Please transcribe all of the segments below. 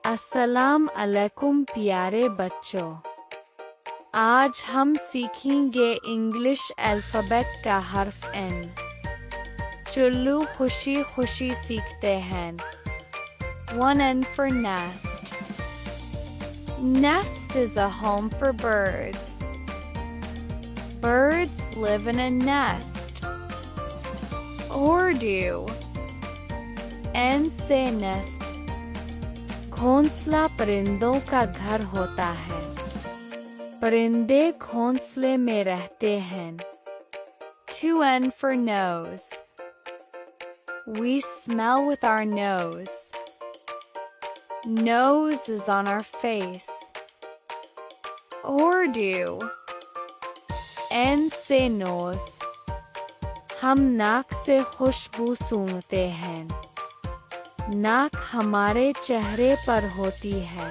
अस्सलाम अलैकुम प्यारे बच्चों। आज हम सीखेंगे इंग्लिश अल्फ़ाबेट का हर्फ N। चलो खुशी खुशी सीखते हैं। 1 N for nest. Nest is a home for birds. Birds live in a nest. Urdu. N से nest, घोंसला परिंदों का घर होता है। परिंदे घोंसले में रहते हैं। 2 N for nose. We smell with our nose. Nose is on our face. Urdu. N से nose, हम नाक से खुशबू सूंघते हैं। नाक हमारे चेहरे पर होती है।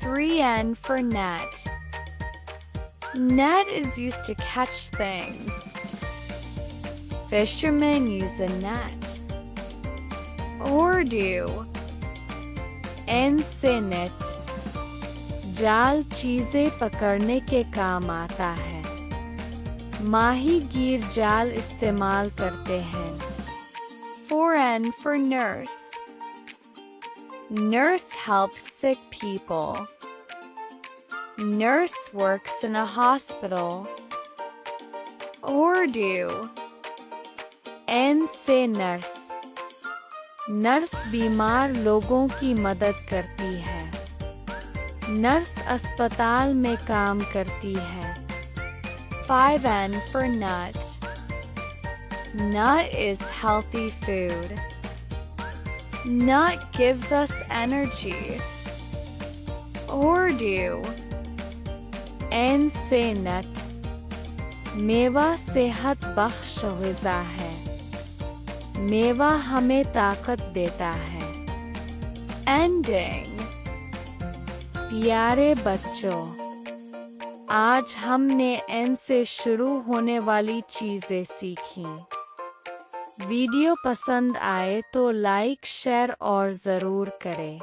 3 N for net. Net is used to catch things. Fishermen use a net. Urdu. N से net, जाल चीजें पकड़ने के काम आता है। माहीगीर जाल इस्तेमाल करते हैं। 4 N for nurse. Nurse helps sick people. Nurse works in a hospital. Urdu. N से nurse, नर्स बीमार लोगों की मदद करती है। नर्स अस्पताल में काम करती है। 5 N for nut. Nut is healthy food. Nut gives us energy. Urdu. N से nut, मेवा सेहत बख्श ग़िज़ा है। मेवा हमें ताकत देता है। Ending. प्यारे बच्चों, आज हमने N से शुरू होने वाली चीज़ें सीखी। वीडियो पसंद आए तो लाइक शेयर और ज़रूर करें।